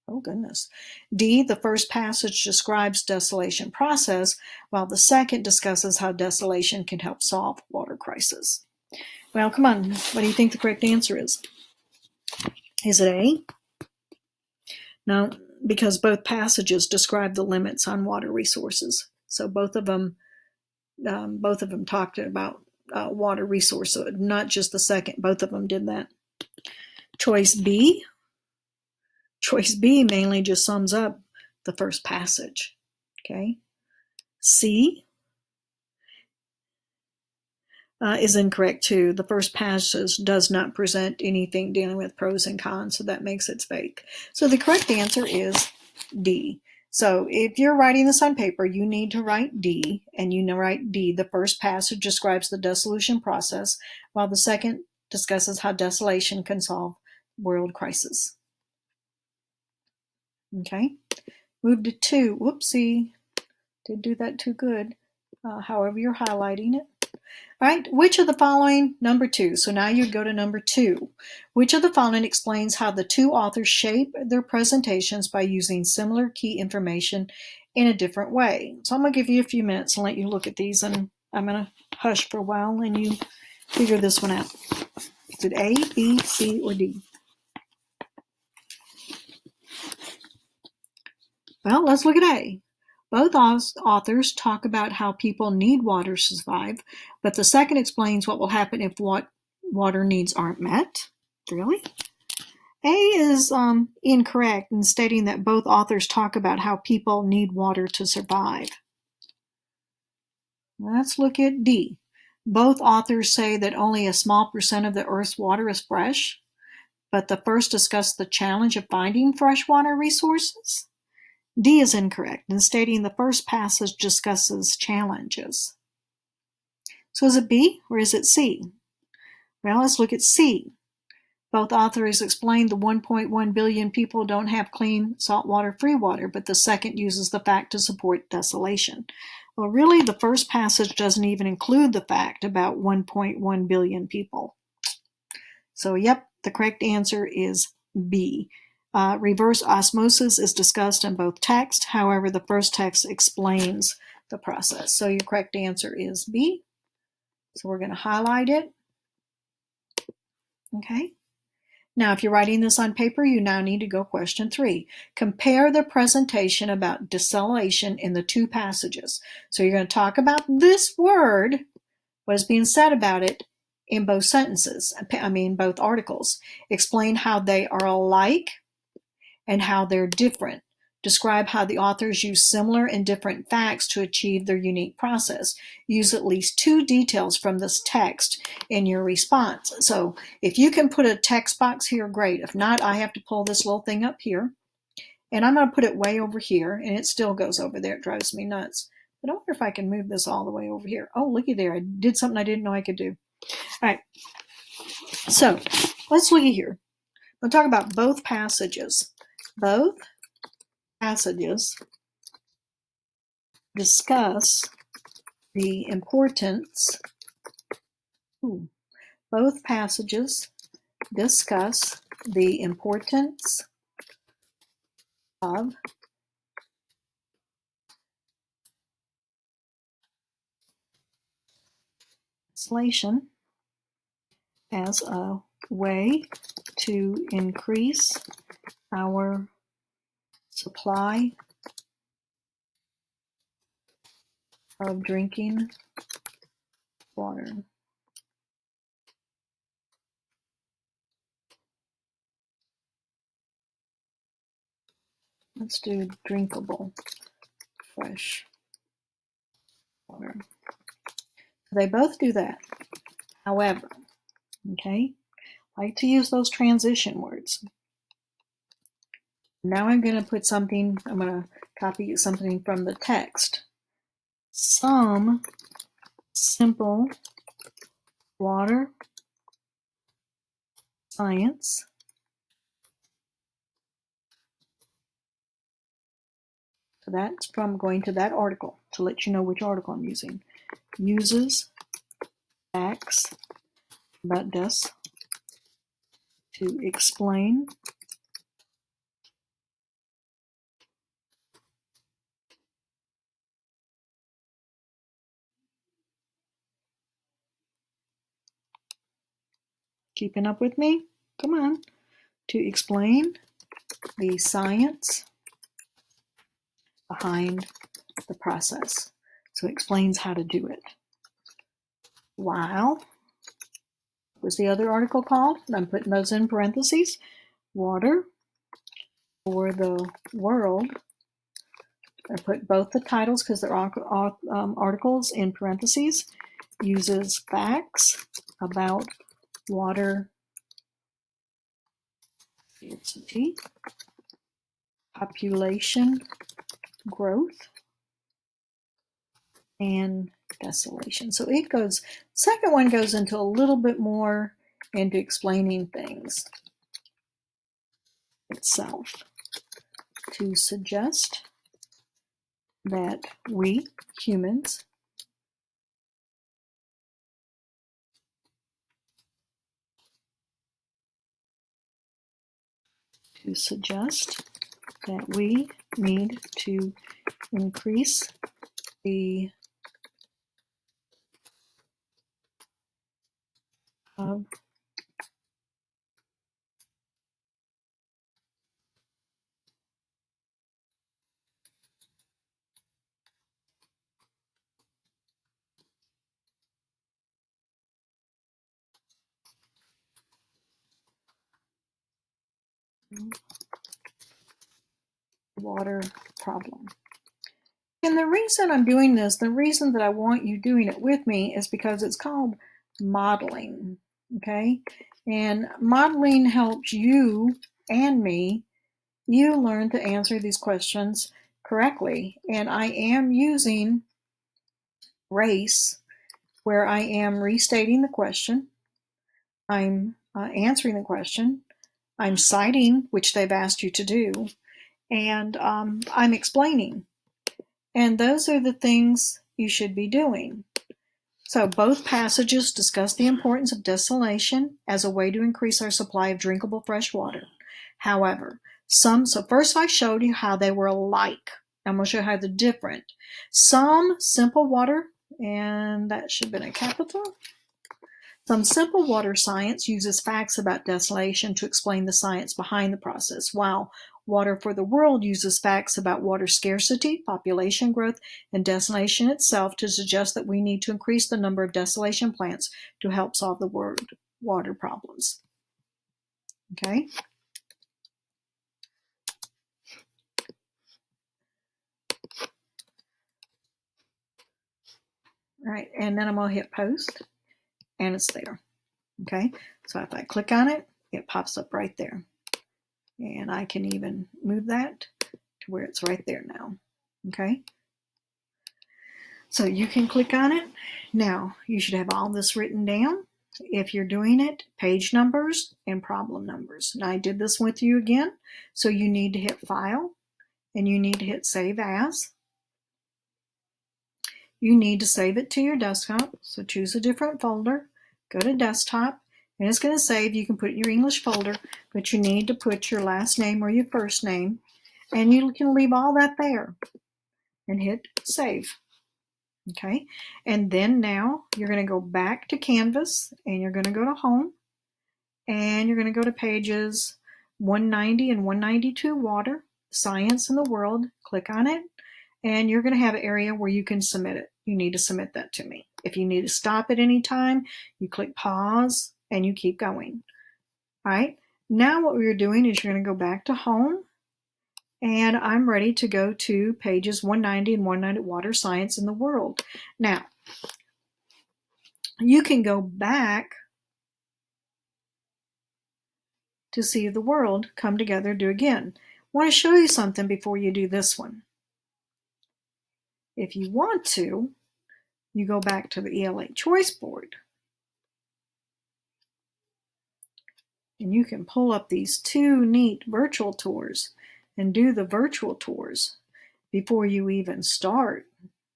Oh, goodness. D. The first passage describes desalination process, while the second discusses how desalination can help solve water crisis. Well, come on. What do you think the correct answer is? Is it A? No, because both passages describe the limits on water resources. So both of them talked about water resource, so not just the second. Both of them did that. Choice B mainly just sums up the first passage. Okay. C is incorrect too. The first passage does not present anything dealing with pros and cons, so that makes it fake. So the correct answer is D. So if you're writing this on paper, you need to write D, and you write D. The first passage describes the dissolution process, while the second discusses how desalination can solve world crisis. Okay, move to 2. Whoopsie, didn't do that too good. However, you're highlighting it. All right, which of the following, number 2, so now you go to number 2. Which of the following explains how the two authors shape their presentations by using similar key information in a different way? So I'm going to give you a few minutes and let you look at these, and I'm going to hush for a while and you figure this one out. Is it A, B, C, or D? Well, let's look at A. Both authors talk about how people need water to survive, but the second explains what will happen if water needs aren't met. Really? A is incorrect in stating that both authors talk about how people need water to survive. Let's look at D. Both authors say that only a small percent of the Earth's water is fresh, but the first discussed the challenge of finding fresh water resources. D is incorrect in stating the first passage discusses challenges. So is it B or is it C? Well, let's look at C. Both authors explain the 1.1 billion people don't have clean saltwater free water, but the second uses the fact to support desolation. Well, really, the first passage doesn't even include the fact about 1.1 billion people. So, yep, the correct answer is B. Reverse osmosis is discussed in both texts. However, the first text explains the process. So your correct answer is B. So we're going to highlight it. Okay. Now, if you're writing this on paper, you now need to go question 3. Compare the presentation about desolation in the two passages. So you're going to talk about this word, what is being said about it, in both sentences, both articles. Explain how they are alike and how they're different. Describe how the authors use similar and different facts to achieve their unique process. Use at least 2 details from this text in your response. So if you can put a text box here, great. If not, I have to pull this little thing up here. And I'm going to put it way over here, and it still goes over there. It drives me nuts. But I wonder if I can move this all the way over here. Oh, looky there. I did something I didn't know I could do. All right. So let's look at here. We'll talk about both passages. Both passages discuss the importance. Both passages discuss the importance of desolation as a way to increase our supply of drinking water. Let's do drinkable fresh water. They both do that. However, okay, I like to use those transition words. Now I'm going to put something, I'm going to copy something from the text. Some simple water science so that's from going to that article to let you know which article I'm using. Uses facts about this to explain keeping up with me? Come on. To explain the science behind the process. So it explains how to do it. While, what was the other article called? I'm putting those in parentheses. Water for the world. I put both the titles because they're articles in parentheses. Uses facts about water scarcity, population growth, and desolation. So it goes, second one goes into a little bit more into explaining things itself to suggest that we humans need to increase the water problem. And the reason I'm doing this, the reason that I want you doing it with me is because it's called modeling, okay? And modeling helps you and me, you learn to answer these questions correctly. And I am using RACE, where I am restating the question. I'm answering the question. I'm citing, which they've asked you to do, and I'm explaining. And those are the things you should be doing. So both passages discuss the importance of desalination as a way to increase our supply of drinkable fresh water. However, so first I showed you how they were alike. I'm going to show you how they're different. Some simple water, and that should have been a capital. Some simple water science uses facts about desalination to explain the science behind the process, while Water for the World uses facts about water scarcity, population growth, and desalination itself to suggest that we need to increase the number of desalination plants to help solve the world water problems. Okay? All right, and then I'm going to hit post, and it's there. Okay, so if I click on it, it pops up right there. And I can even move that to where it's right there now. Okay, so you can click on it. Now, you should have all this written down. If you're doing it, page numbers and problem numbers. Now, I did this with you again, so you need to hit File, and you need to hit Save As. You need to save it to your desktop, so choose a different folder, go to Desktop, and it's going to save. You can put your English folder, but you need to put your last name or your first name, and you can leave all that there and hit Save. Okay, and then now you're going to go back to Canvas, and you're going to go to Home, and you're going to go to pages 190 and 192, Water, Science in the World. Click on it, and you're going to have an area where you can submit it. You need to submit that to me. If you need to stop at any time, you click pause and you keep going. All right, now what we're doing is you're going to go back to Home, and I'm ready to go to pages 190 and 190, Water, Science in the World. Now, you can go back to see the world come together, do again. I want to show you something before you do this one. If you want to, you go back to the ELA Choice Board, and you can pull up these two neat virtual tours and do the virtual tours before you even start.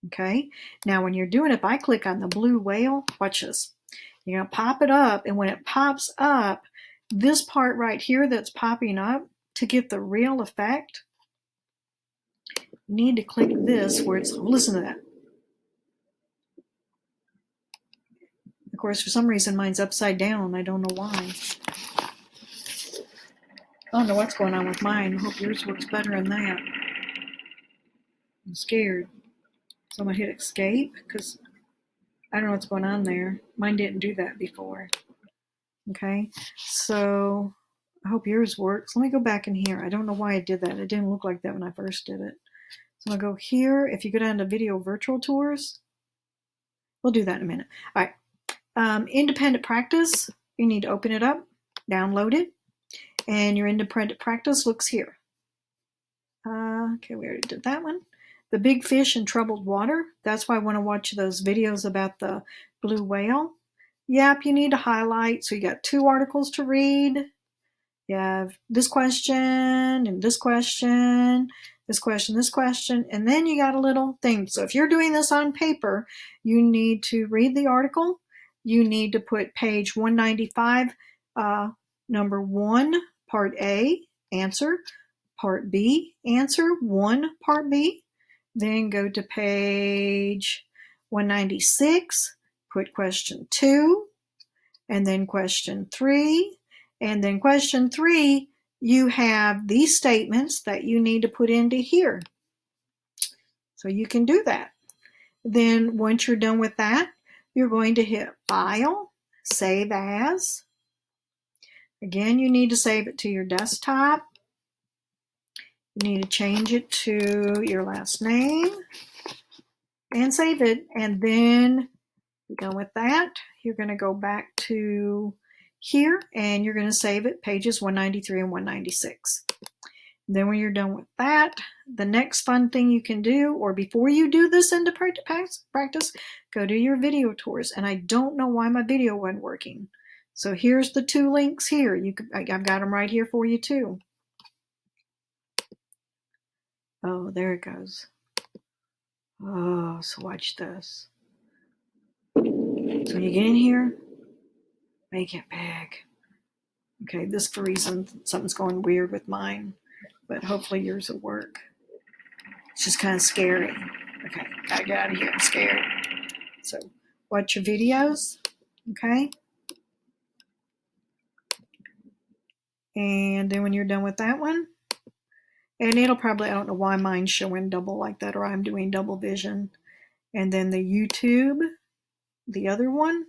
Okay, now when you're doing it, if I click on the blue whale, watch this. You're going to pop it up, and when it pops up, this part right here that's popping up, to get the real effect, you need to click this where it's, listen to that. Of course, for some reason, mine's upside down. I don't know why. I don't know what's going on with mine. I hope yours works better than that. I'm scared. So I'm going to hit escape because I don't know what's going on there. Mine didn't do that before. Okay, so I hope yours works. Let me go back in here. I don't know why I did that. It didn't look like that when I first did it. So I'm going to go here. If you go down to Video Virtual Tours, we'll do that in a minute. All right. Independent practice, you need to open it up, download it, and your independent practice looks here. Okay, we already did that one. The Big Fish in Troubled Water, that's why I want to watch those videos about the blue whale. Yep, you need to highlight, so you got 2 articles to read. You have this question, and this question, this question, this question, and then you got a little thing. So if you're doing this on paper, you need to read the article. You need to put page 195, number 1, part A, answer, part B, answer, 1, part B. Then go to page 196, put question 2, and then question 3. And then question 3, you have these statements that you need to put into here. So you can do that. Then once you're done with that, you're going to hit File, Save As. Again, you need to save it to your desktop. You need to change it to your last name and save it. And then you're done with that. You're going to go back to here, and you're going to save it, pages 193 and 196. Then when you're done with that, the next fun thing you can do, or before you do this into practice, go to your video tours. And I don't know why my video wasn't working. So here's the 2 links here. I've got them right here for you too. Oh, there it goes. Oh, so watch this. So when you get in here, make it big. Okay, this for reason something's going weird with mine, but hopefully yours will work. It's just kind of scary. Okay, gotta get out of here. I'm scared. So watch your videos, okay? And then when you're done with that one, and it'll probably, I don't know why mine's showing double like that, or I'm doing double vision. And then the YouTube, the other one.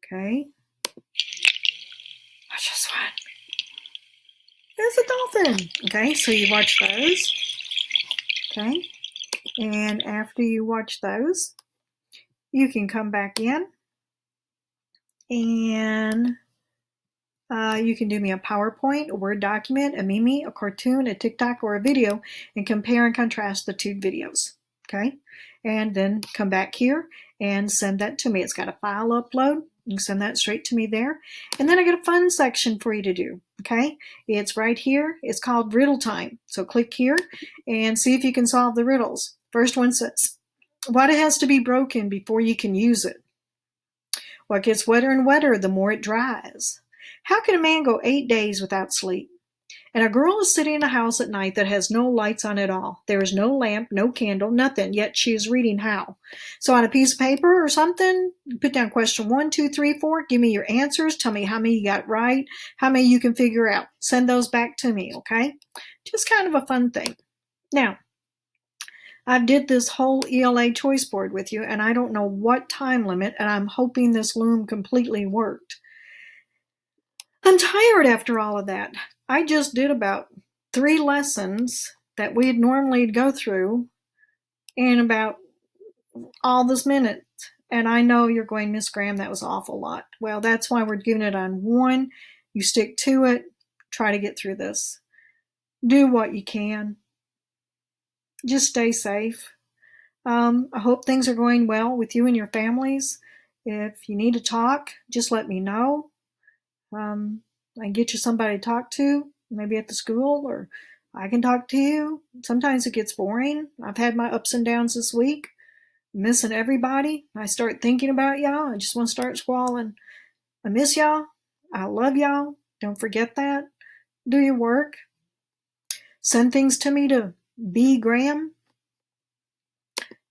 Okay. Watch this one. There's a dolphin. Okay, so you watch those. Okay. And after you watch those, you can come back in and you can do me a PowerPoint, a Word document, a meme, a cartoon, a TikTok, or a video, and compare and contrast the 2 videos. Okay, and then come back here and send that to me. It's got a file upload. You can send that straight to me there. And then I got a fun section for you to do. Okay, it's right here. It's called Riddle Time. So click here and see if you can solve the riddles. First one says, what has to be broken before you can use it? What gets wetter and wetter the more it dries? How can a man go 8 days without sleep? And a girl is sitting in a house at night that has no lights on at all. There is no lamp, no candle, nothing, yet she is reading how? So on a piece of paper or something, put down question 1, 2, 3, 4. Give me your answers. Tell me how many you got right, how many you can figure out. Send those back to me, okay? Just kind of a fun thing. Now, I did this whole ELA choice board with you, and I don't know what time limit, and I'm hoping this loom completely worked. I'm tired after all of that. I just did about 3 lessons that we'd normally go through in about all this minute. And I know you're going, Miss Graham, that was an awful lot. Well, that's why we're giving it on 1. You stick to it. Try to get through this. Do what you can. Just stay safe. I hope things are going well with you and your families. If you need to talk, just let me know. I can get you somebody to talk to, maybe at the school, or I can talk to you. Sometimes it gets boring. I've had my ups and downs this week, missing everybody. I start thinking about y'all. I just want to start squalling. I miss y'all. I love y'all. Don't forget that. Do your work. Send things to me to B. Graham.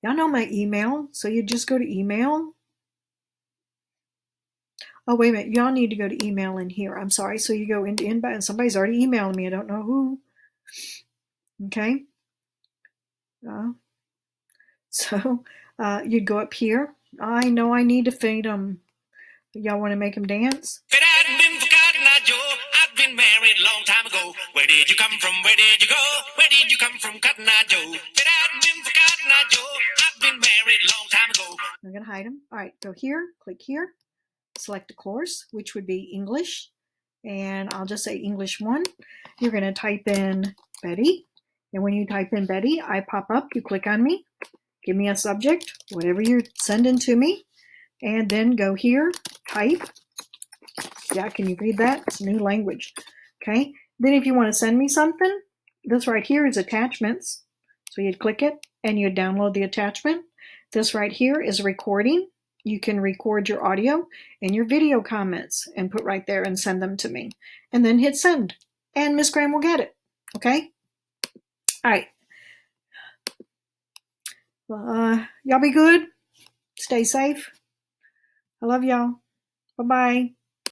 Y'all know my email, so you just go to email. Oh, wait a minute. Y'all need to go to email in here. I'm sorry. So you go into inbox, and somebody's already emailed me. I don't know who. Okay. So you'd go up here. I know I need to feed them. Y'all want to make them dance? If it hadn't been for Cotton Eye Joe, I'd been married a long time ago. Where did you come from? Where did you go? Where did you come from, Cotton Eye Joe? If it hadn't been for Cotton Eye Joe, I'd been married a long time ago. I'm going to hide them. All right, go here, click here, select a course, which would be English. And I'll just say English 1. You're going to type in Betty. And when you type in Betty, I pop up. You click on me. Give me a subject, whatever you're sending to me. And then go here, type. Yeah, can you read that? It's a new language. Okay. Then if you want to send me something, this right here is attachments. So you'd click it and you'd download the attachment. This right here is recording. You can record your audio and your video comments and put right there and send them to me. And then hit send. And Miss Graham will get it. Okay? All right. Y'all be good. Stay safe. I love y'all. Bye-bye.